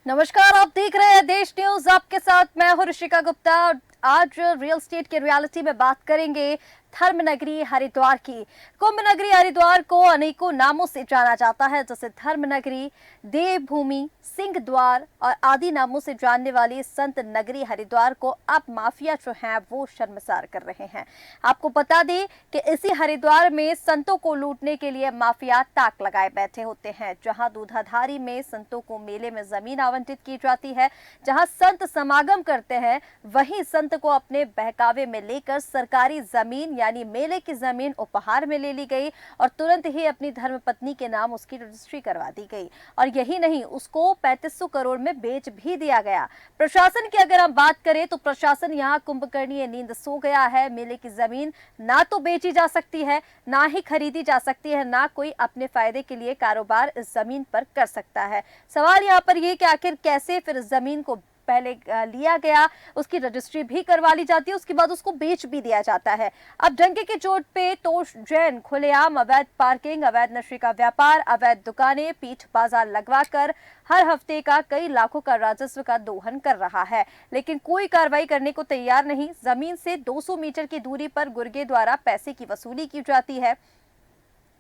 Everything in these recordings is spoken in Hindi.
नमस्कार, आप देख रहे हैं देश न्यूज। आपके साथ मैं हूं ऋषिका गुप्ता। आज रियल स्टेट के रियलिटी में बात करेंगे धर्म नगरी हरिद्वार की। कुंभ नगरी हरिद्वार को अनेकों नामों से जाना जाता है, जैसे धर्म नगरी, देवभूमि, सिंह द्वार और आदि नामों से जानने वाली संत नगरी हरिद्वार को अब माफिया जो है वो शर्मसार कर रहे हैं। आपको बता दें कि इसी हरिद्वार में संतों को लूटने के लिए माफिया ताक लगाए बैठे होते हैं। जहां दूधाधारी में संतों को मेले में जमीन आवंटित की जाती है, जहां संत समागम करते हैं, वहीं संत को अपने बहकावे में लेकर सरकारी जमीन यानी मेले की जमीन उपहार में ले ली गई और तुरंत ही अपनी धर्मपत्नी के नाम उसकी रजिस्ट्री करवा दी गई। और यही नहीं, उसको 3500 करोड़ में बेच भी दिया गया। प्रशासन की अगर हम बात करें तो प्रशासन यहाँ कुंभकर्णीय नींद सो गया है। मेले की जमीन ना तो बेची जा सकती है, ना ही खरीदी जा सकती है, ना कोई अपने फायदे के लिए कारोबार इस जमीन पर कर सकता है। सवाल यहाँ पर यह कि आखिर कैसे फिर इस जमीन को पहले लिया गया, उसकी रजिस्ट्री भी करवा ली जाती है, उसके बाद उसको बेच भी दिया जाता है। अब डंके की चोट पे तोष जैन खुलेआम अवैध पार्किंग, अवैध नशे का व्यापार, अवैध दुकानें, पीठ बाजार लगवाकर हर हफ्ते का कई लाखों का राजस्व का दोहन कर रहा है, लेकिन कोई कार्रवाई करने को तैयार नहीं। जमीन से 200 मीटर की दूरी पर गुर्गे द्वारा पैसे की वसूली की जाती है।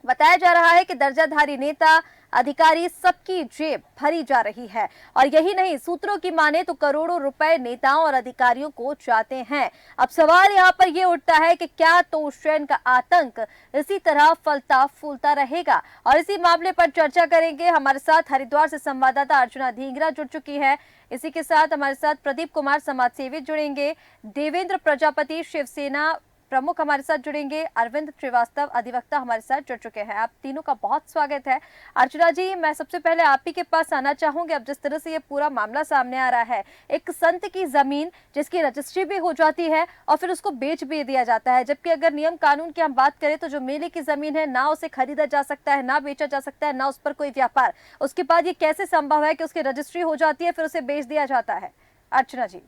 बताया जा रहा है कि दर्जाधारी नेता, अधिकारी, सबकी जेब भरी जा रही है। और यही नहीं, सूत्रों की माने तो करोड़ों रुपए नेताओं और अधिकारियों को जाते हैं। अब सवाल यहाँ पर यह उठता है कि क्या तोष जैन का आतंक इसी तरह फलता फूलता रहेगा? और इसी मामले पर चर्चा करेंगे। हमारे साथ हरिद्वार से संवाददाता अर्चना ढींगरा जुड़ चुकी है। इसी के साथ हमारे साथ प्रदीप कुमार समाजसेवी जुड़ेंगे, देवेंद्र प्रजापति शिवसेना प्रमुख हमारे साथ जुड़ेंगे, अरविंद श्रीवास्तव अधिवक्ता हमारे साथ जुड़ चुके हैं। आप तीनों का बहुत स्वागत है। अर्चना जी, मैं सबसे पहले आप ही के पास आना चाहूंगी। अब जिस तरह से ये पूरा मामला सामने आ रहा है, एक संत की जमीन जिसकी रजिस्ट्री भी हो जाती है और फिर उसको बेच भी दिया जाता है, जबकि अगर नियम कानून की हम बात करें तो जो मेले की जमीन है ना उसे खरीदा जा सकता है, ना बेचा जा सकता है, ना उस पर कोई व्यापार। उसके बाद ये कैसे संभव है कि उसकी रजिस्ट्री हो जाती है फिर उसे बेच दिया जाता है? अर्चना जी।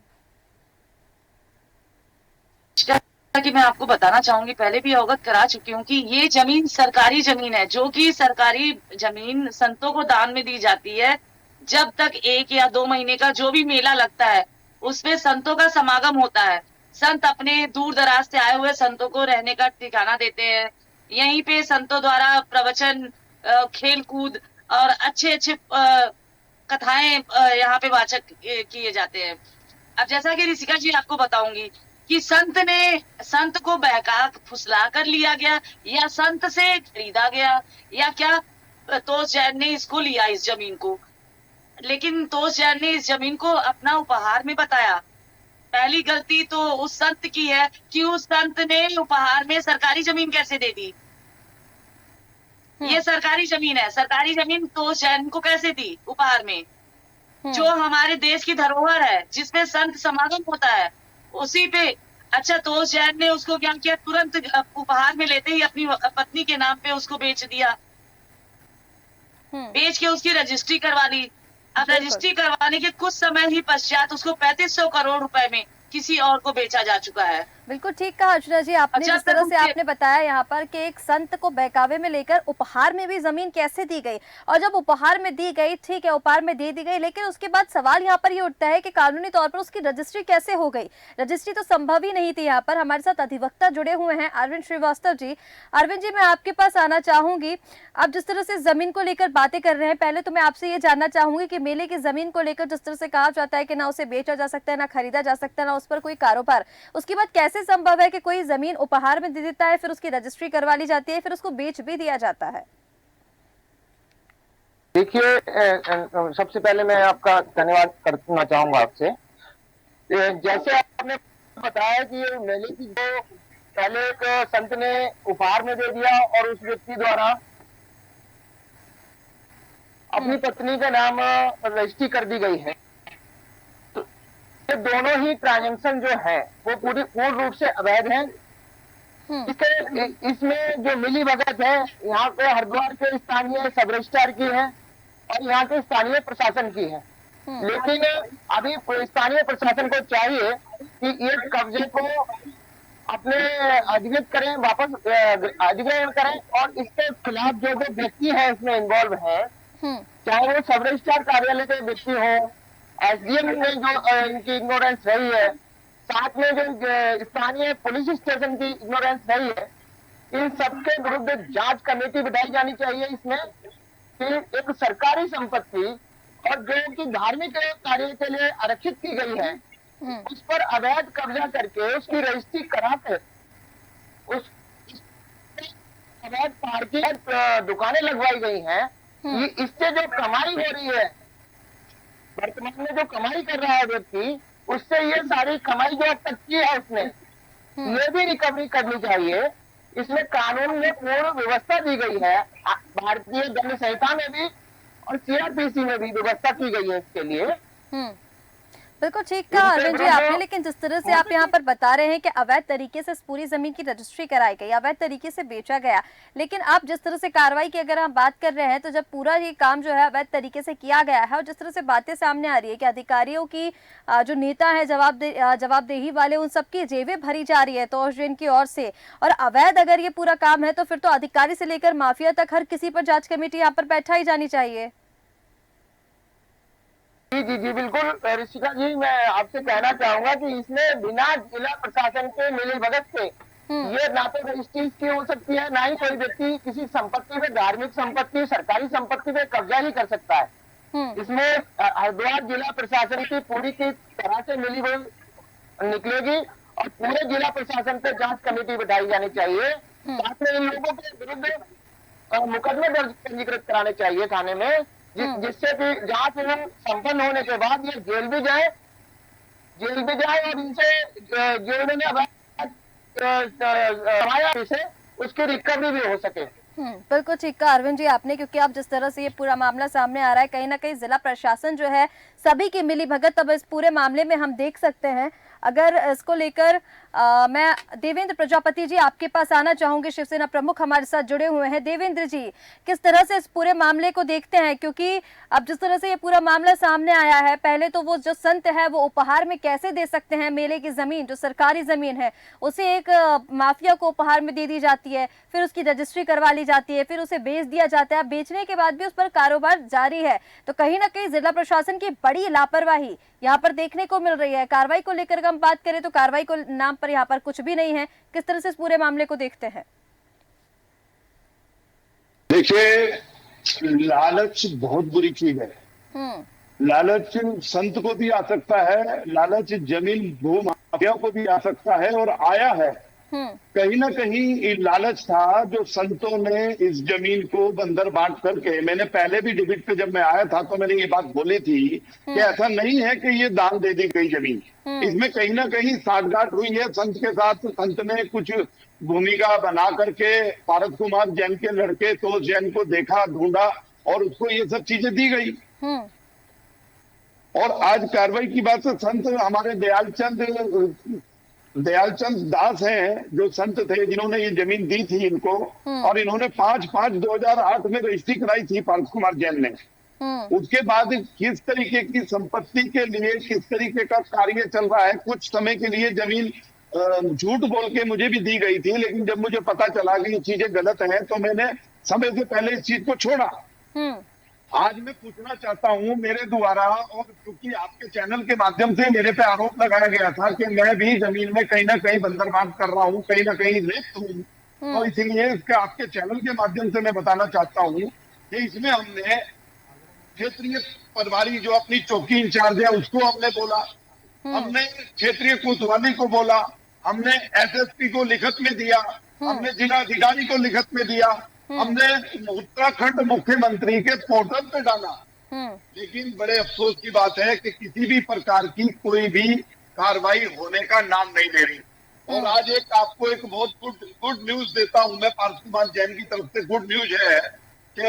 कि मैं आपको बताना चाहूंगी, पहले भी अवगत करा चुकी हूँ कि ये जमीन सरकारी जमीन है, जो कि सरकारी जमीन संतों को दान में दी जाती है। जब तक 1 या 2 महीने का जो भी मेला लगता है उसमें संतों का समागम होता है। संत अपने दूर दराज से आए हुए संतों को रहने का ठिकाना देते हैं। यहीं पे संतों द्वारा प्रवचन, खेल कूद और अच्छे अच्छे कथाएं यहाँ पे वाचक किए जाते हैं। अब जैसा कि ऋषिका जी आपको बताऊंगी कि संत को बहका फुसला कर लिया गया या संत से खरीदा गया या क्या तोष जैन ने इसको लिया, इस जमीन को। लेकिन तोष जैन ने इस जमीन को अपना उपहार में बताया। पहली गलती तो उस संत की है कि उस संत ने उपहार में सरकारी जमीन कैसे दे दी। ये सरकारी जमीन है, सरकारी जमीन तोष जैन को कैसे दी उपहार में, जो हमारे देश की धरोहर है, जिसमें संत समागम होता है, उसी पे। अच्छा, तोष जैन ने उसको क्या किया, तुरंत उपहार में लेते ही अपनी पत्नी के नाम पे उसको बेच दिया। बेच के उसकी रजिस्ट्री करवा ली। अब रजिस्ट्री करवाने के कुछ समय ही पश्चात उसको 3500 करोड़ रुपए में किसी और को बेचा जा चुका है। बिल्कुल ठीक कहा अर्चना जी आपने। जिस तरह से आपने बताया यहाँ पर कि एक संत को बहकावे में लेकर उपहार में भी जमीन कैसे दी गई, और जब उपहार में दी गई, ठीक है उपहार में दे दी गई, लेकिन उसके बाद सवाल यहाँ पर ये उठता है कि कानूनी तौर पर उसकी रजिस्ट्री कैसे हो गई? रजिस्ट्री तो संभव ही नहीं थी। यहाँ पर हमारे साथ अधिवक्ता जुड़े हुए हैं, अरविंद श्रीवास्तव जी। अरविंद जी, मैं आपके पास आना चाहूंगी। आप जिस तरह से जमीन को लेकर बातें कर रहे हैं, पहले तो मैं आपसे ये जानना चाहूंगी कि मेले की जमीन को लेकर जिस तरह से कहा जाता है कि ना उसे बेचा जा सकता है, ना खरीदा जा सकता है, ना उस पर कोई कारोबार, उसके बाद कैसे संभव है कि कोई जमीन उपहार में दे देता है, फिर उसकी रजिस्ट्री करवा ली जाती है, फिर उसको बेच भी दिया जाता है? देखिए, सबसे पहले मैं आपका धन्यवाद करना चाहूंगा आपसे। जैसे आपने बताया कि ये मेले की जो पहले एक संत ने उपहार में दे दिया और उस व्यक्ति द्वारा अपनी पत्नी का नाम रजिस्ट्री कर दी गई है, तो ये दोनों ही ट्रांजैक्शन जो है वो पूर्ण रूप से अवैध है। इसमें जो मिली भगत है यहाँ पे हरिद्वार के स्थानीय सब रजिस्ट्रार की है और यहाँ के स्थानीय प्रशासन की है। लेकिन अभी स्थानीय प्रशासन को चाहिए कि ये कब्जे को अपने अधिकृत करें, वापस अधिग्रहण करें और इसके खिलाफ जो जो व्यक्ति है इसमें इन्वॉल्व है, चाहे वो सब रजिस्ट्रार कार्यालय के व्यक्ति हो एसडीएम में जो इनकी इग्नोरेंस रही है, साथ में जो स्थानीय पुलिस स्टेशन की इग्नोरेंस रही है, इन सबके विरुद्ध जांच कमेटी बिठाई जानी चाहिए। इसमें कि एक सरकारी संपत्ति और जो कि धार्मिक कार्य के लिए आरक्षित की गई है, उस पर अवैध कब्जा करके उसकी रजिस्ट्री करा कर उस अवैध पार्किंग दुकानें लगवाई गई हैं। इससे जो कमाई हो रही है, वर्तमान में जो कमाई कर रहा है व्यक्ति, उससे ये सारी कमाई जो अब तक की है उसने, ये भी रिकवरी करनी चाहिए। इसमें कानून में पूर्ण व्यवस्था दी गई है, भारतीय दंड संहिता में भी और सीआरपीसी में भी व्यवस्था की गई है इसके लिए। बिल्कुल ठीक कहा अरविंद जी आपने, लेकिन जिस तरह से आप यहाँ पर बता रहे हैं कि अवैध तरीके से इस पूरी जमीन की रजिस्ट्री कराई गई, अवैध तरीके से बेचा गया, लेकिन आप जिस तरह से कार्रवाई की अगर हम बात कर रहे हैं, तो जब पूरा ये काम जो है अवैध तरीके से किया गया है और जिस तरह से बातें सामने आ रही है कि अधिकारियों की जो नेता है जवाबदेही वाले, उन सबकी जेबें भरी जा रही है तो की ओर से, और अवैध अगर ये पूरा काम है तो फिर तो अधिकारी से लेकर माफिया तक हर किसी पर जांच कमेटी यहाँ पर बैठा ही जानी चाहिए। जी जी जी बिल्कुल ऋषिका जी, मैं आपसे कहना चाहूंगा कि इसमें बिना जिला प्रशासन के मिलीभगत से ये ना तो रजिस्ट्री की हो सकती है, ना ही कोई व्यक्ति किसी संपत्ति पे, धार्मिक संपत्ति, सरकारी संपत्ति पे कब्जा ही कर सकता है। इसमें हरिद्वार जिला प्रशासन की पूरी की तरह से मिलीभगत निकलेगी और पूरे जिला प्रशासन पे जांच कमेटी बिठाई जानी चाहिए। साथ में इन लोगों के विरुद्ध मुकदमे दर्ज पंजीकृत कराने चाहिए थाने में, जिससे कि जांच संपन्न होने के बाद ये जेल भी जाए और इनसे जो इन्होंने कमाया इसे उसकी रिकवरी भी हो सके। बिल्कुल ठीक कहा अरविंद जी आपने, क्योंकि अब जिस तरह से ये पूरा मामला सामने आ रहा है, कहीं ना कहीं जिला प्रशासन जो है सभी की मिलीभगत अब इस पूरे मामले में हम देख सकते हैं। अगर इसको लेकर मैं देवेंद्र प्रजापति जी आपके पास आना चाहूंगी, शिवसेना प्रमुख हमारे साथ जुड़े हुए हैं। देवेंद्र जी, किस तरह से इस पूरे मामले को देखते हैं, क्योंकि अब जिस तरह से ये पूरा मामला सामने आया है, पहले तो वो जो संत है वो उपहार में कैसे दे सकते हैं मेले की जमीन, जो सरकारी जमीन है उसे एक माफिया को उपहार में दे दी जाती है, फिर उसकी रजिस्ट्री करवा ली जाती है, फिर उसे बेच दिया जाता है, बेचने के बाद भी उस पर कारोबार जारी है। तो कहीं ना कहीं जिला प्रशासन की बड़ी लापरवाही यहाँ पर देखने को मिल रही है। कार्रवाई को लेकर हम बात करें तो कार्रवाई को नाम पर यहाँ पर कुछ भी नहीं है। किस तरह से इस पूरे मामले को देखते हैं? देखिए, लालच बहुत बुरी चीज है। लालच संत को भी आ सकता है, लालच जमीन भू माफिया को भी आ सकता है और आया है। कहीं ना कहीं ये लालच था जो संतों ने इस जमीन को बंदर बांट करके, मैंने पहले भी डिबेट पे जब मैं आया था तो मैंने ये बात बोली थी कि ऐसा नहीं है कि ये दान दे दी गई जमीन, इसमें कहीं ना कहीं साठगांठ हुई है संत के साथ। संत ने कुछ भूमिका बना करके पारस कुमार जैन के लड़के तो जैन को देखा, ढूंढा और उसको ये सब चीजें दी गई। और आज कार्रवाई की बात है, संत हमारे दयालचंद दास हैं जो संत थे जिन्होंने ये जमीन दी थी इनको, और इन्होंने 5/5/2008 में रजिस्ट्री कराई थी पारस कुमार जैन ने। उसके बाद किस तरीके की संपत्ति के लिए किस तरीके का कार्य चल रहा है, कुछ समय के लिए जमीन झूठ बोल के मुझे भी दी गई थी, लेकिन जब मुझे पता चला कि ये चीजें गलत हैं तो मैंने समय से पहले इस चीज को छोड़ा। आज मैं पूछना चाहता हूं मेरे द्वारा, और क्योंकि आपके चैनल के माध्यम से मेरे पे आरोप लगाया गया था कि मैं भी जमीन में कहीं ना कहीं बंदरबांट कर रहा हूं, कहीं ना कहीं लिप्त हूं, तो इसीलिए इसके आपके चैनल के माध्यम से मैं बताना चाहता हूं कि इसमें हमने क्षेत्रीय पटवारी जो अपनी चौकी इंचार्ज है उसको हमने बोला, हमने क्षेत्रीय कोतवाली को बोला, हमने एसएसपी को लिखत में दिया, हमने जिलाधिकारी को लिखत में दिया, हमने उत्तराखंड मुख्यमंत्री के पोर्टल पे डाला। लेकिन बड़े अफसोस की बात है कि किसी भी प्रकार की कोई भी कार्रवाई होने का नाम नहीं ले रही। और आज आपको एक बहुत गुड न्यूज देता हूं मैं, पारस कुमार जैन की तरफ से गुड न्यूज है कि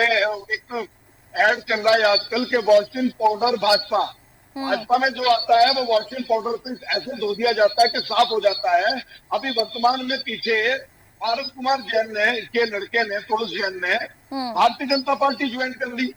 एक एड चल रहा है आजकल के वॉशिंग पाउडर भाजपा में जो आता है वो वॉशिंग पाउडर से ऐसे धो दिया जाता है कि साफ हो जाता है। अभी वर्तमान में पीछे पारस कुमार जैन ने के लड़के ने तुलस जैन ने भारतीय जनता पार्टी ज्वाइन कर ली।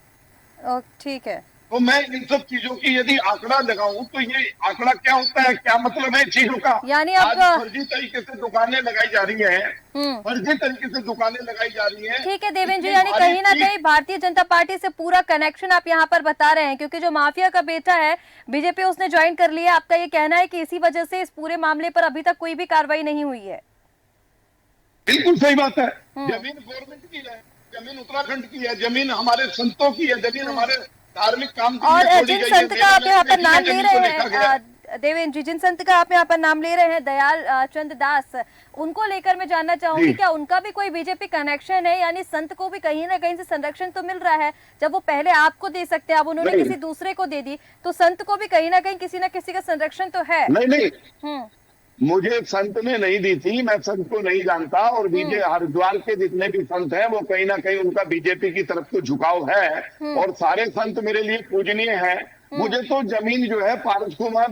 ठीक है। तो मैं इन सब चीजों की यदि आंकड़ा लगाऊं तो ये आंकड़ा क्या होता है, क्या मतलब है चीजों का। यानी आज आप फर्जी तरीके से दुकानें लगाई जा रही हैं, फर्जी तरीके से दुकानें लगाई जा रही हैं। ठीक है देवेंद्र जी, यानी कहीं ना कहीं भारतीय जनता पार्टी से पूरा कनेक्शन आप यहाँ पर बता रहे हैं, क्योंकि जो माफिया का बेटा है बीजेपी उसने ज्वाइन कर लिया। आपका ये कहना है कि इसी वजह से इस पूरे मामले पर अभी तक कोई भी कार्रवाई नहीं हुई है। बिल्कुल सही बात है। जमीन गवर्नमेंट की है, जमीन उत्तराखंड की है, जमीन हमारे संतों की है, जमीन हमारे धार्मिक काम के लिए और छोड़ी जिन गई संत है। का आप यहाँ पर मेरी नाम ले जमीन को रहे लिखा गया है। हैं देवेंद्र जी, जिन संत का आप यहाँ पर नाम ले रहे हैं दयाल चंद दास, उनको लेकर मैं जानना चाहूंगी जी। क्या उनका भी कोई बीजेपी कनेक्शन है? यानी संत को भी कहीं ना कहीं से संरक्षण तो मिल रहा है। जब वो पहले आपको दे सकते हैं, अब उन्होंने नहीं। किसी दूसरे को दे दी, तो संत को भी कहीं ना कहीं किसी ना किसी का संरक्षण तो है। नहीं, हम्म मुझे संत ने नहीं दी थी, मैं संत को नहीं जानता। और हरिद्वार के जितने भी संत हैं वो कहीं ना कहीं उनका बीजेपी की तरफ तो झुकाव है, और सारे संत मेरे लिए पूजनीय हैं। मुझे तो जमीन जो है पारस कुमार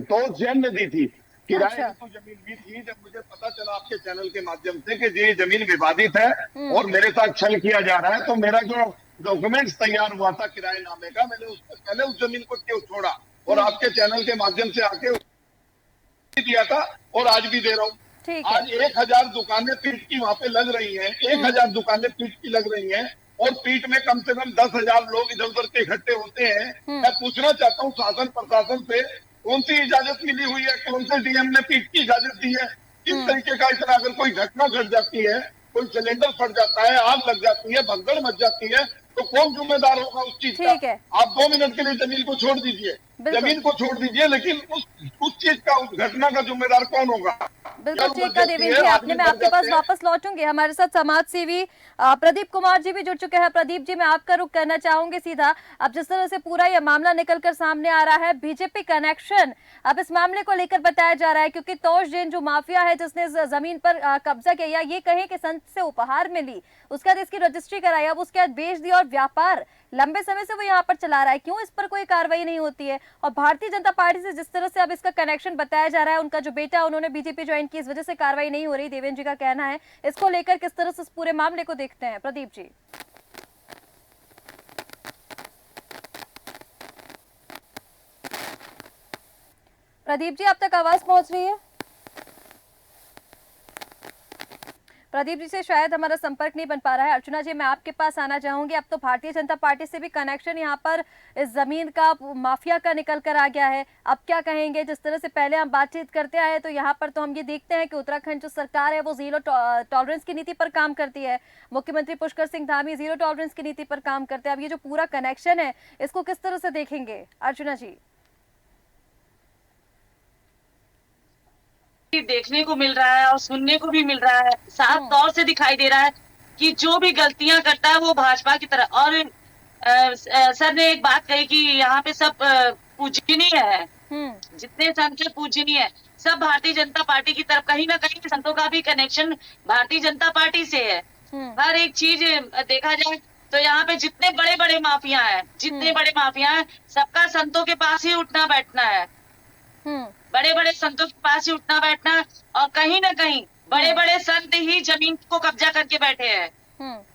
तो जैन ने दी थी, किराए अच्छा। में तो जमीन दी थी। जब मुझे पता चला आपके चैनल के माध्यम से कि ये जमीन विवादित है और मेरे साथ छल किया जा रहा है, तो मेरा जो डॉक्यूमेंट्स तैयार हुआ था किराएनामे का, मैंने उससे पहले उस जमीन को क्यों छोड़ा और आपके चैनल के माध्यम से आके दिया था, और आज भी दे रहा हूँ। ठीक है। आज 1000 दुकानें पीठ की वहां पे लग रही हैं, 1000 दुकानें पीठ की लग रही हैं, और पीठ में कम से कम 10,000 लोग इधर उधर के इकट्ठे होते हैं। मैं पूछना चाहता हूँ शासन प्रशासन से कौन सी इजाजत मिली हुई है, कौन से डीएम ने पीठ की इजाजत दी है, किस तरीके का। इतना अगर कोई घटना घट जाती है, कोई सिलेंडर फट जाता है, आग लग जाती है, भगदड़ मच जाती है, तो कौन जिम्मेदार होगा उस चीज का। ठीक है। आप 2 मिनट के लिए जमीन को छोड़ दीजिए, जमीन को छोड़ दीजिए, लेकिन उस चीज का, उस घटना का जिम्मेदार कौन होगा। बिल्कुल ठीक है देवेंद्र जी, आपने मैं आपके पास वापस लौटूंगी। हमारे साथ समाज सेवी प्रदीप कुमार जी भी जुड़ चुके हैं। प्रदीप जी, मैं आपका रुख करना चाहूंगी सीधा। अब जिस तरह से पूरा ये मामला निकलकर सामने आ रहा है, बीजेपी कनेक्शन अब इस मामले को लेकर बताया जा रहा है, क्योंकि तोष जैन जो माफिया है जिसने जमीन पर कब्जा किया, ये कहें कि संत से उपहार मिली, उसके बाद इसकी रजिस्ट्री कराई, अब उसके बाद बेच दिया, और व्यापार लंबे समय से वो यहाँ पर चला रहा है। क्यों इस पर कोई कार्रवाई नहीं होती है? और भारतीय जनता पार्टी से जिस तरह से अब इसका कनेक्शन बताया जा रहा है, उनका जो बेटा उन्होंने बीजेपी ज्वाइन की, इस वजह से कार्रवाई नहीं हो रही, देवेंद्र जी का कहना है। इसको लेकर किस तरह से इस पूरे मामले को देखते हैं प्रदीप जी? प्रदीप जी, आप तक आवाज पहुंच रही है? प्रदीप जी से शायद हमारा संपर्क नहीं बन पा रहा है। अर्चना जी, मैं आपके पास आना चाहूंगी। अब तो भारतीय जनता पार्टी से भी कनेक्शन यहाँ पर इस जमीन का माफिया का निकल कर आ गया है। अब क्या कहेंगे? जिस तरह से पहले हम बातचीत करते आए, तो यहाँ पर तो हम ये देखते हैं कि उत्तराखंड जो सरकार है वो जीरो टॉलरेंस की नीति पर काम करती है। मुख्यमंत्री पुष्कर सिंह धामी जीरो टॉलरेंस की नीति पर काम करते हैं। अब ये जो पूरा कनेक्शन है, इसको किस तरह से देखेंगे अर्चना जी? देखने को मिल रहा है और सुनने को भी मिल रहा है, साफ तौर से दिखाई दे रहा है कि जो भी गलतियां करता है वो भाजपा की तरह। और सर ने एक बात कही कि यहाँ पे सब पूजनीय है, जितने संत पूजनीय है, सब भारतीय जनता पार्टी की तरफ। कहीं ना कहीं संतों का भी कनेक्शन भारतीय जनता पार्टी से है। हर एक चीज देखा जाए तो यहाँ पे जितने बड़े बड़े माफिया हैं, सबका संतों के पास ही उठना बैठना है। बड़े बड़े संतों के पास ही उठना बैठना, और कहीं ना कहीं बड़े बड़े संत ही जमीन को कब्जा करके बैठे हैं।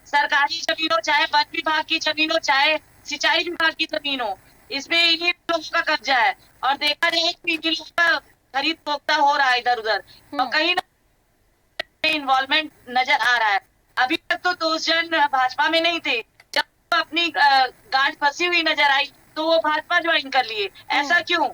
सरकारी जमीनों, चाहे वन विभाग की जमीनों, चाहे सिंचाई विभाग की जमीनों, इसमें इन्हीं लोगों का कब्जा है। और देखा जाए कि इन्हीं लोगों का खरीद फोक्ता हो रहा है इधर उधर, और कहीं ना कहीं इन्वॉल्वमेंट नजर आ रहा है। अभी तक तो तोष जैन भाजपा में नहीं थे, जब अपनी गांठ फंसी हुई नजर आई तो वो भाजपा ज्वाइन कर लिए। ऐसा क्यों?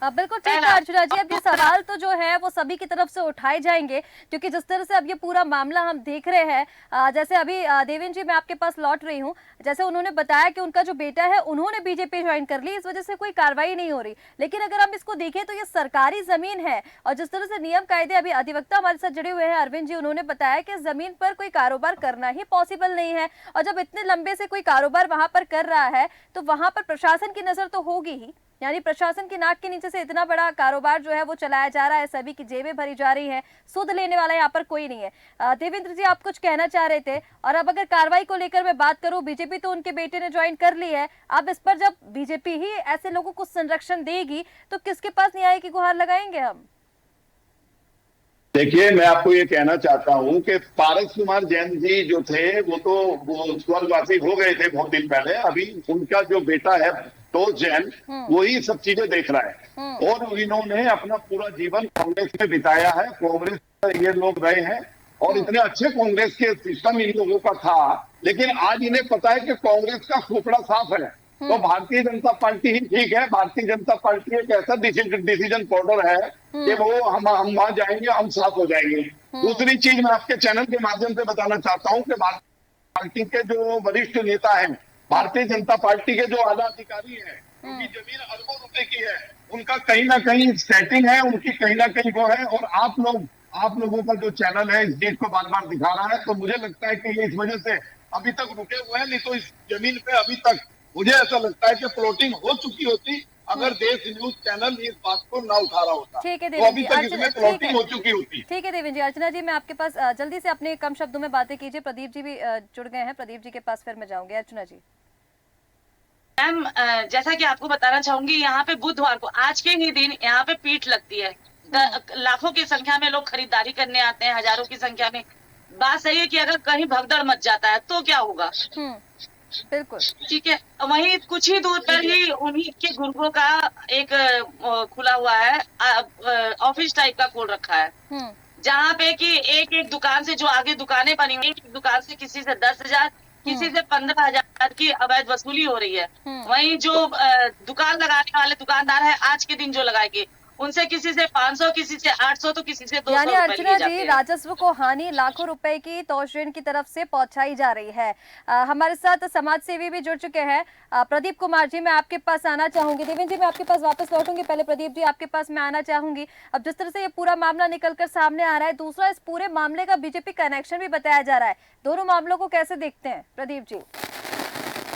बिल्कुल ठीक है अर्चना जी। अब ये सवाल तो जो है वो सभी की तरफ से उठाए जाएंगे, क्योंकि जिस तरह से अब ये पूरा मामला हम देख रहे हैं, जैसे अभी देवेंद्र जी मैं आपके पास लौट रही हूँ, जैसे उन्होंने बताया कि उनका जो बेटा है उन्होंने बीजेपी ज्वाइन कर ली, इस वजह से कोई कार्रवाई नहीं हो रही। लेकिन अगर हम इसको देखें तो ये सरकारी जमीन है, और जिस तरह से नियम कायदे, अभी अधिवक्ता हमारे साथ जुड़े हुए हैं अरविंद जी, उन्होंने बताया कि जमीन पर कोई कारोबार करना ही पॉसिबल नहीं है। और जब इतने लंबे से कोई कारोबार वहां पर कर रहा है, तो वहां पर प्रशासन की नजर तो होगी ही। यानी प्रशासन की नाक के नीचे से इतना बड़ा कारोबार जो है वो चलाया जा रहा है, सभी की जेबें भरी जा रही हैं, सुध लेने वाला यहाँ पर कोई नहीं है। देवेंद्र जी, आप कुछ कहना चाह रहे थे। और अब अगर कार्रवाई को लेकर मैं बात करूं, बीजेपी तो उनके बेटे ने ज्वाइन कर ली है, अब इस पर जब बीजेपी ही ऐसे लोगों को संरक्षण देगी तो किसके पास न्याय की गुहार लगाएंगे हम? देखिए, मैं आपको ये कहना चाहता हूँ कि पारस कुमार जैन जी जो थे वो स्वर्गवासी हो गए थे बहुत दिन पहले। अभी उनका जो बेटा है तो जैन, वही सब चीजें देख रहा है। और इन्होंने अपना पूरा जीवन कांग्रेस में बिताया है, कांग्रेस में ये लोग रहे हैं और इतने अच्छे कांग्रेस के सिस्टम इन लोगों का था। लेकिन आज इन्हें पता है कि कांग्रेस का खोपड़ा साफ है, तो भारतीय जनता पार्टी ही ठीक है। भारतीय जनता पार्टी एक ऐसा डिसीजन पाउडर है कि वो हम वहां जाएंगे, हम साफ हो जाएंगे। दूसरी चीज मैं आपके चैनल के माध्यम से बताना चाहता हूँ कि पार्टी के जो वरिष्ठ नेता हैं, भारतीय जनता पार्टी के जो आला अधिकारी हैं, उनकी जमीन अरबों रुपए की है, उनका कहीं ना कहीं सेटिंग है, उनकी कहीं ना कहीं वो है। और आप लोगों का जो चैनल है इस चीज को बार बार दिखा रहा है, तो मुझे लगता है कि ये इस वजह से अभी तक रुके हुए हैं। नहीं तो इस जमीन पे अभी तक मुझे ऐसा लगता है कि प्लॉटिंग हो चुकी होती अगर देश न्यूज चैनल इस बात को ना उठा रहा होता। ठीक है तो अभी देवेंद्र तक जी, इसमें ठीक प्लॉटिंग है, हो चुकी होती। ठीक है देवेंद्र जी। अर्चना जी, मैं आपके पास जल्दी से अपने कम शब्दों में बातें कीजिए। प्रदीप जी भी जुड़ गए हैं, प्रदीप जी के पास फिर मैं जाऊंगी। अर्चना जी। मैम, जैसा कि आपको बताना चाहूंगी, यहाँ पे बुधवार को आज के ही दिन यहाँ पे पीठ लगती है। लाखों की संख्या में लोग खरीदारी करने आते हैं, हजारों की संख्या में। बात सही है कि अगर कहीं भगदड़ मच जाता है तो क्या होगा। बिल्कुल ठीक है। वहीं कुछ ही दूर पर ही उन्हीं के गुर्गों का एक खुला हुआ है, ऑफिस टाइप का खोल रखा है, जहाँ पे कि एक एक दुकान से, जो आगे दुकानें बनी हुई, एक दुकान से किसी से 10,000, किसी से 15,000 की अवैध वसूली हो रही है। वहीं जो दुकान लगाने वाले दुकानदार है, आज के दिन जो लगाएंगे, उनसे किसी से 500, किसी से 800, तो किसी से 200 यानी रुपए अर्चना लिए जाते जी, हैं। राजस्व को हानि लाखों रुपए की तोषण की तरफ से पहुंचाई जा रही है। हमारे साथ समाज सेवी भी जुड़ चुके हैं। प्रदीप कुमार जी, मैं आपके पास आना चाहूंगी। देवेंद्र जी, मैं आपके पास वापस लौटूंगी। पहले प्रदीप जी, आपके पास मैं आना चाहूंगी। अब जिस तरह से ये पूरा मामला निकलकर सामने आ रहा है, दूसरा इस पूरे मामले का बीजेपी कनेक्शन भी बताया जा रहा है। दोनों मामलों को कैसे देखते हैं प्रदीप जी?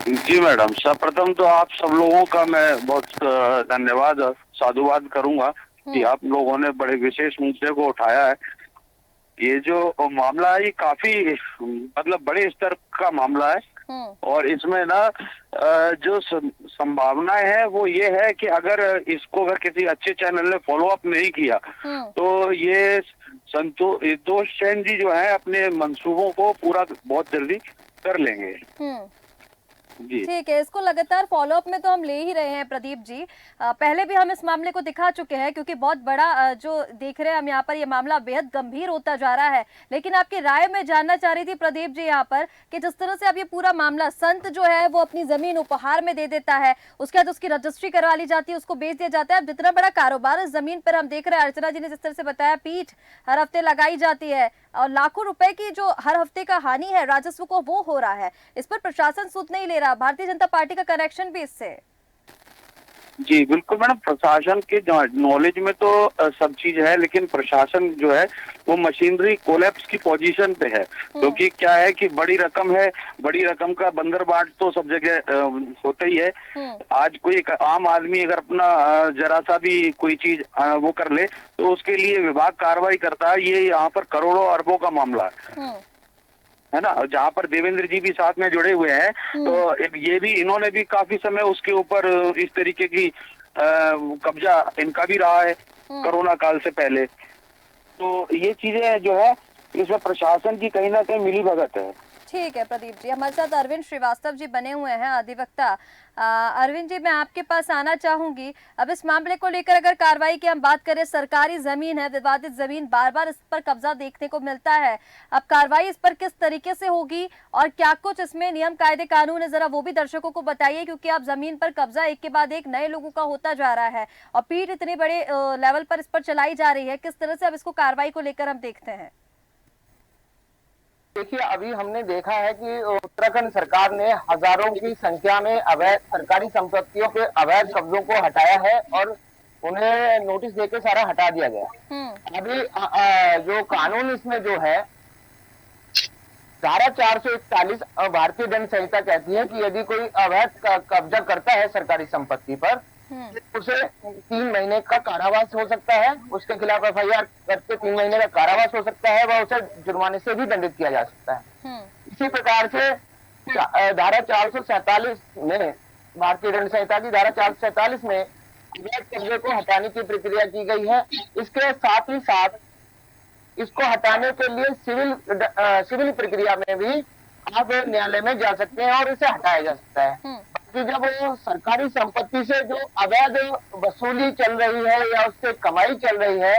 जी मैडम, सर्वप्रथम तो आप सब लोगों का मैं बहुत धन्यवाद और साधुवाद करूंगा कि आप लोगों ने बड़े विशेष मुद्दे को उठाया है। ये जो मामला है ये काफी मतलब बड़े स्तर का मामला है और इसमें ना जो संभावनाएं है वो ये है कि अगर किसी अच्छे चैनल ने फॉलो अप नहीं किया तो ये संतोष जैन जी जो है अपने मंसूबों को पूरा बहुत जल्दी कर लेंगे। ठीक है, इसको लगातार फॉलोअप में तो हम ले ही रहे हैं प्रदीप जी। पहले भी हम इस मामले को दिखा चुके हैं, क्योंकि बहुत बड़ा जो देख रहे हैं हम यहाँ पर, ये मामला बेहद गंभीर होता जा रहा है। लेकिन आपकी राय में जानना चाह रही थी प्रदीप जी यहाँ पर, कि जिस तरह से अब ये पूरा मामला, संत जो है वो अपनी जमीन उपहार में दे देता है, उसके बाद उसकी रजिस्ट्री करवा ली जाती है, उसको बेच दिया जाता है। अब जितना बड़ा कारोबार इस जमीन पर हम देख रहे हैं, अर्चना जी ने जिस तरह से बताया, पीठ हर हफ्ते लगाई जाती है और लाखों रुपए की जो हर हफ्ते का हानि है राजस्व को, वो हो रहा है। इस पर प्रशासन सुध नहीं ले रहा। भारतीय जनता पार्टी का कनेक्शन भी इससे। जी बिल्कुल मैडम, प्रशासन के नॉलेज में तो सब चीज है, लेकिन प्रशासन जो है वो मशीनरी कोलैप्स की पोजीशन पे है। क्योंकि क्या है कि बड़ी रकम है, बड़ी रकम का बंदरबाट तो सब जगह होता ही है। आज कोई आम आदमी अगर अपना जरा सा भी कोई चीज वो कर ले तो उसके लिए विभाग कार्रवाई करता है। ये यहाँ पर करोड़ों अरबों का मामला है ना, जहाँ पर देवेंद्र जी भी साथ में जुड़े हुए हैं। तो ये भी, इन्होंने भी काफी समय उसके ऊपर इस तरीके की कब्जा इनका भी रहा है कोरोना काल से पहले। तो ये चीजें जो है इसमें प्रशासन की कहीं ना कहीं मिली भगत है। ठीक है प्रदीप जी, हमारे साथ अरविंद श्रीवास्तव जी बने हुए हैं, अधिवक्ता। अरविंद जी, मैं आपके पास आना चाहूंगी। अब इस मामले को लेकर अगर कार्रवाई की हम बात करें, सरकारी जमीन है, विवादित जमीन, बार बार इस पर कब्जा देखने को मिलता है। अब कार्रवाई इस पर किस तरीके से होगी और क्या कुछ इसमें नियम कायदे कानून है, जरा वो भी दर्शकों को बताइए। क्योंकि अब जमीन पर कब्जा एक के बाद एक नए लोगों का होता जा रहा है और पीठ इतने बड़े लेवल पर इस पर चलाई जा रही है, किस तरह से अब इसको कार्रवाई को लेकर हम देखते हैं? देखिए, अभी हमने देखा है कि उत्तराखंड सरकार ने हजारों की संख्या में अवैध सरकारी संपत्तियों के अवैध कब्जों को हटाया है और उन्हें नोटिस देकर सारा हटा दिया गया। अभी जो कानून इसमें जो है, धारा 441 भारतीय दंड संहिता कहती है कि यदि कोई अवैध कब्जा करता है सरकारी संपत्ति पर, उसे 3 महीने का कारावास हो सकता है, उसके खिलाफ FIR करके 3 महीने का कारावास हो सकता है, वह उसे जुर्माने से भी दंडित किया जा सकता है। इसी प्रकार से धारा 447 में, भारतीय दंड संहिता की धारा 447 में अवैध कब्जे को हटाने की प्रक्रिया की गई है। इसके साथ ही साथ इसको हटाने के लिए सिविल प्रक्रिया में भी आप न्यायालय में जा सकते हैं और इसे हटाया जा सकता है। कि जब वो सरकारी संपत्ति से जो अवैध वसूली चल रही है या उससे कमाई चल रही है,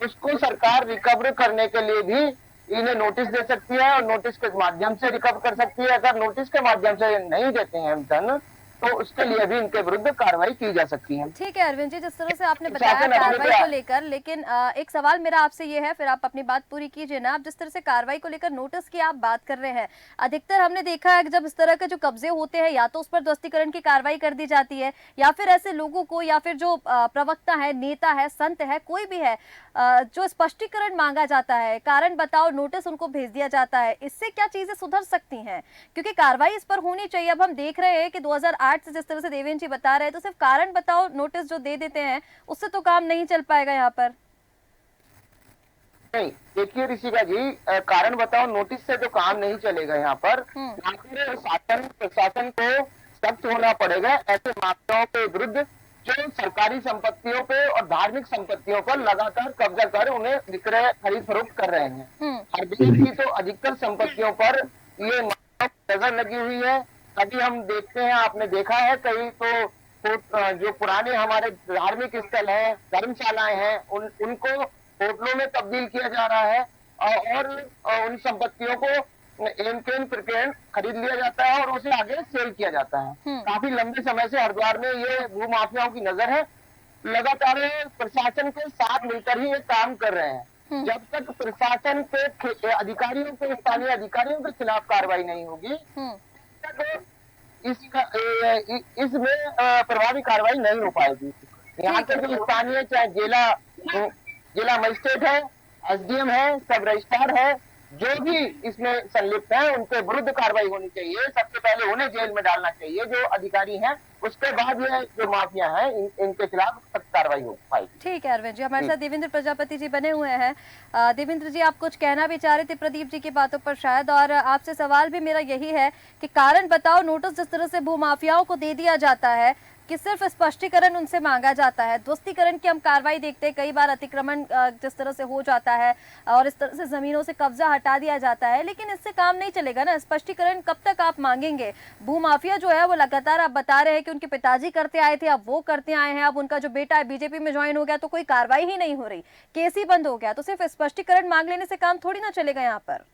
उसको सरकार रिकवर करने के लिए भी इन्हें नोटिस दे सकती है और नोटिस के माध्यम से रिकवर कर सकती है। अगर नोटिस के माध्यम से नहीं देते हैं धन, तो उसके लिए भी इनके विरुद्ध कार्रवाई की जा सकती है। ठीक है अरविंद जी, जिस तरह से आपने बताया कार्रवाई को लेकर, लेकिन एक सवाल मेरा आपसे ये है, फिर आप अपनी बात पूरी कीजिए ना। आप जिस तरह से कार्रवाई को लेकर नोटिस की आप बात कर रहे हैं, अधिकतर हमने देखा है कि जब इस तरह के जो कब्जे होते हैं, या तो उस पर ध्वस्तीकरण की कार्रवाई कर दी जाती है, या फिर ऐसे लोगों को, या फिर जो प्रवक्ता है, नेता है, संत है, कोई भी है, जो स्पष्टीकरण मांगा जाता है, कारण बताओ नोटिस उनको भेज दिया जाता है। इससे क्या चीजें सुधर सकती हैं? क्योंकि कार्रवाई इस पर होनी चाहिए। अब हम देख रहे हैं कि 2008 से जिस तरह से देवेंद्र जी बता रहे हैं, तो सिर्फ कारण बताओ नोटिस जो दे देते हैं, उससे तो काम नहीं चल पाएगा यहाँ पर। नहीं, देखिए ऋषिका जी, कारण बताओ नोटिस से तो काम नहीं चलेगा यहाँ पर। शासन प्रशासन को सख्त होना पड़ेगा ऐसे मामलों के विरुद्ध जो सरकारी संपत्तियों पे और धार्मिक संपत्तियों पर लगातार कब्जा कर उन्हें विक्रय खरीद फरोख्त कर रहे हैं। हरदोई की तो अधिकतर संपत्तियों पर ये नजर लगी हुई है। अभी हम देखते हैं, आपने देखा है कई तो जो पुराने हमारे धार्मिक स्थल हैं, धर्मशालाएं हैं, उनको होटलों में तब्दील किया जा रहा है और उन संपत्तियों को एन प्रकरण खरीद लिया जाता है और उसे आगे सेल किया जाता है। काफी लंबे समय से हरिद्वार में ये भूमाफियाओं की नजर है। लगातार प्रशासन के साथ मिलकर ही ये काम कर रहे हैं। जब तक प्रशासन के अधिकारियों के, स्थानीय अधिकारियों के खिलाफ कार्रवाई नहीं होगी, तक इसमें प्रभावी कार्रवाई नहीं हो पाएगी। यहाँ के जो स्थानीय, चाहे जिला मजिस्ट्रेट है, एसडीएम है, सब रजिस्ट्रार है, जो भी इसमें संलिप्त है, उनके विरुद्ध कार्रवाई होनी चाहिए। सबसे पहले उन्हें जेल में डालना चाहिए जो अधिकारी हैं, उसके बाद ये जो माफिया हैं इनके खिलाफ सख्त कार्रवाई हो पाएगी। ठीक है अरविंद जी, हमारे साथ देवेंद्र प्रजापति जी बने हुए हैं। देवेंद्र जी, आप कुछ कहना भी चाह रहे थे प्रदीप जी की बातों पर शायद, और आपसे सवाल भी मेरा यही है कि कारण बताओ नोटिस जिस तरह से भूमाफियाओं को दे दिया जाता है कि सिर्फ स्पष्टीकरण उनसे मांगा जाता है, ध्वस्तीकरण की हम कार्रवाई देखते हैं, कई बार अतिक्रमण जिस तरह से हो जाता है और इस तरह से जमीनों से कब्जा हटा दिया जाता है, लेकिन इससे काम नहीं चलेगा ना। स्पष्टीकरण कब तक आप मांगेंगे? भूमाफिया जो है वो लगातार आप बता रहे हैं कि उनके पिताजी करते आए थे, अब वो करते आए हैं, अब उनका जो बेटा है बीजेपी में ज्वाइन हो गया तो कोई कार्रवाई ही नहीं हो रही, केस ही बंद हो गया, तो सिर्फ स्पष्टीकरण मांग लेने से काम थोड़ी ना चलेगा यहाँ पर।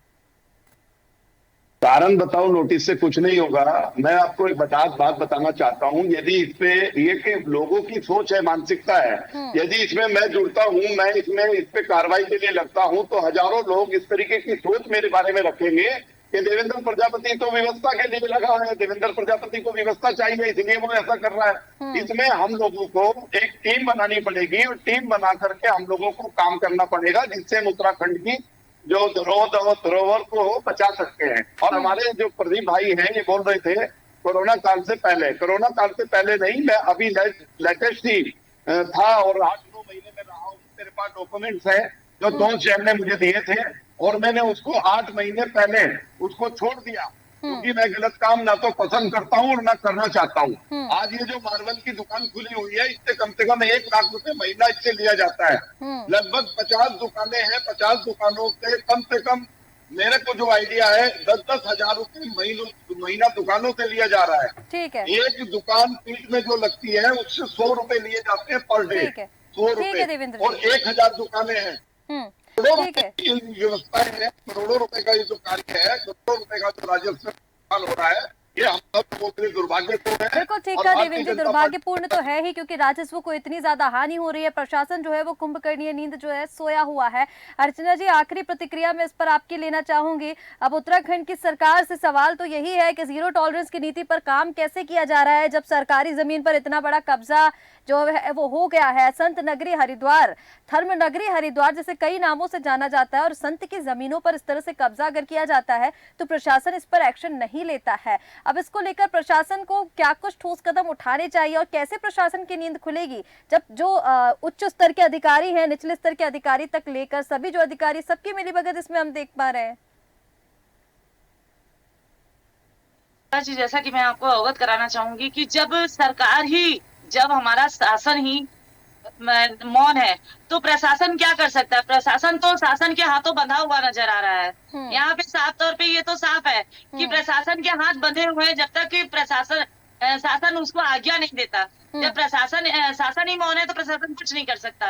कारण बताओ नोटिस से कुछ नहीं होगा। मैं आपको एक बात बताना चाहता हूँ, यदि इसपे ये कि लोगों की सोच है, मानसिकता है, यदि इसमें मैं जुड़ता हूँ, मैं इसमें इस पे कार्रवाई के लिए लगता हूँ, तो हजारों लोग इस तरीके की सोच मेरे बारे में रखेंगे कि देवेंद्र प्रजापति तो व्यवस्था के लिए लगा है, देवेंद्र प्रजापति को व्यवस्था चाहिए इसलिए वो ऐसा कर रहा है। इसमें हम लोगों को एक टीम बनानी पड़ेगी और टीम बना करके हम लोगों को काम करना पड़ेगा, जिससे हम उत्तराखंड की जो धरोहर को बचा सकते हैं। और हमारे जो प्रदीप भाई हैं ये बोल रहे थे कोरोना काल से पहले नहीं, मैं अभी लेटेस्ट ही था और 8-9 महीने में रहा हूँ। मेरे पास डॉक्यूमेंट्स है जो 2 चैन ने मुझे दिए थे और मैंने उसको 8 महीने पहले उसको छोड़ दिया, क्योंकि मैं गलत काम ना तो पसंद करता हूँ और ना करना चाहता हूँ। आज ये जो मार्बल की दुकान खुली हुई है, इससे कम से कम 1 लाख रुपए महीना इससे लिया जाता है। लगभग 50 दुकानें हैं, 50 दुकानों से कम मेरे को जो आइडिया है 10-10 हजार रुपए महीना दुकानों से लिया जा रहा है। ठीक है। एक दुकान पीठ में जो लगती है उससे 100 रुपए लिए जाते हैं पर डे, 100 रुपए, और 1000 दुकानें हैं। करोड़ों रुपए की व्यवस्थाएं है, करोड़ों रुपए का ये जो कार्य है, करोड़ों रुपए का जो राजस्व हो रहा है, ये हम सबको दुर्भाग्यपूर्ण है। बिल्कुल ठीक है देवेंद्र जी, दुर्भाग्यपूर्ण तो है ही, क्योंकि राजस्व को इतनी ज्यादा हानि हो रही है, प्रशासन जो है वो कुंभकर्णीय नींद जो है सोया हुआ है। अर्चना जी, आखिरी प्रतिक्रिया मैं इस पर आपकी लेना चाहूंगी। अब उत्तराखंड की सरकार से सवाल तो यही है कि जीरो टॉलरेंस की नीति पर काम कैसे किया जा रहा है, जब सरकारी जमीन पर इतना बड़ा कब्जा जो है वो हो गया है। संत नगरी हरिद्वार, धर्म नगरी हरिद्वार जैसे कई नामों से जाना जाता है, और संत की जमीनों पर इस तरह से कब्जा अगर किया जाता है तो प्रशासन इस पर एक्शन नहीं लेता है। अब इसको लेकर प्रशासन को क्या कुछ ठोस कदम उठाने चाहिए, और कैसे प्रशासन की नींद खुलेगी जब जो उच्च स्तर के अधिकारी हैं, निचले स्तर के अधिकारी तक लेकर सभी जो अधिकारी, सबकी मिलीभगत इसमें हम देख पा रहे हैं। जी, जैसा कि मैं आपको अवगत कराना चाहूंगी कि जब सरकार ही, जब हमारा शासन ही मौन है, तो प्रशासन क्या कर सकता है? प्रशासन तो शासन के हाथों बंधा हुआ नजर आ रहा है। यहाँ पे साफ तौर पे ये तो साफ है कि प्रशासन के हाथ बंधे हुए हैं, जब तक कि शासन उसको आज्ञा नहीं देता। जब शासन ही मौन है तो प्रशासन कुछ नहीं कर सकता।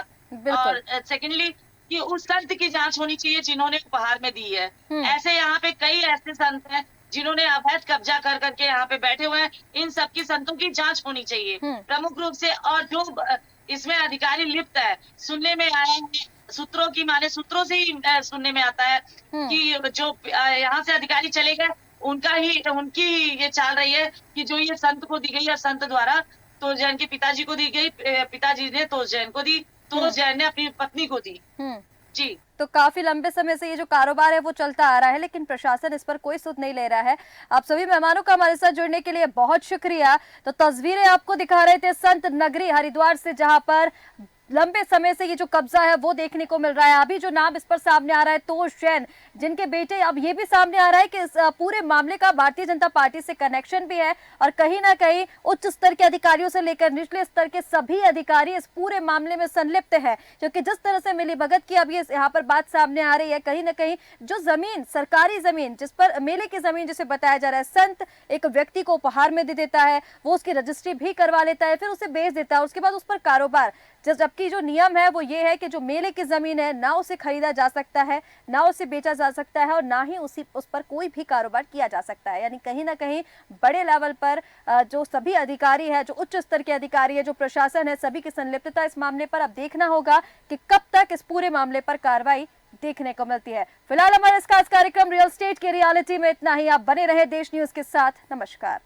और सेकेंडली कि उस संत की जांच होनी चाहिए जिन्होंने उपहार में दी है। ऐसे यहाँ पे कई ऐसे संत हैं जिन्होंने अवैध कब्जा कर करके यहाँ पे बैठे हुए हैं। इन सबकी संतों की जांच होनी चाहिए प्रमुख रूप से। और जो इसमें अधिकारी लिप्त है, सुनने में आया है, सूत्रों की माने सूत्रों से ही सुनने में आता है कि जो यहाँ से अधिकारी चले गए उनकी ये चाल रही है कि जो ये संत को दी गई है, संत द्वारा तो जैन के पिताजी को दी गई, पिताजी ने तो जैन को दी, तो जैन ने अपनी पत्नी को दी। जी, तो काफी लंबे समय से ये जो कारोबार है वो चलता आ रहा है, लेकिन प्रशासन इस पर कोई सुध नहीं ले रहा है। आप सभी मेहमानों का हमारे साथ जुड़ने के लिए बहुत शुक्रिया। तो तस्वीरें आपको दिखा रहे थे संत नगरी हरिद्वार से, जहां पर लंबे समय से ये जो कब्जा है वो देखने को मिल रहा है। अभी जो नाम इस पर सामने आ रहा है तोष जैन, जिनके बेटे, अब ये भी सामने आ रहा है कि इस पूरे मामले का भारतीय जनता पार्टी से कनेक्शन भी है और कहीं ना कहीं उच्च स्तर के अधिकारियों से लेकर निचले स्तर के सभी अधिकारी इस पूरे मामले में संलिप्त है। क्योंकि जिस तरह से मिलीभगत की अब ये यहाँ पर बात सामने आ रही है, कहीं ना कहीं जो जमीन, सरकारी जमीन, जिस पर मेले की जमीन जिसे बताया जा रहा है, संत एक व्यक्ति को उपहार में दे देता है, वो उसकी रजिस्ट्री भी करवा लेता है, फिर उसे बेच देता है, उसके बाद उस पर कारोबार। जबकि जो नियम है वो ये है कि जो मेले की जमीन है ना उसे खरीदा जा सकता है, ना उसे बेचा जा सकता है और ना ही उस पर कोई भी कारोबार किया जा सकता है। यानी कहीं ना कहीं बड़े लेवल पर जो सभी अधिकारी है, जो उच्च स्तर के अधिकारी है, जो प्रशासन है, सभी की संलिप्तता इस मामले पर अब देखना होगा कि कब तक इस पूरे मामले पर कार्रवाई देखने को मिलती है। फिलहाल हमारे इस खास कार्यक्रम रियल स्टेट के रियलिटी में इतना ही। आप बने रहे देश न्यूज के साथ। नमस्कार।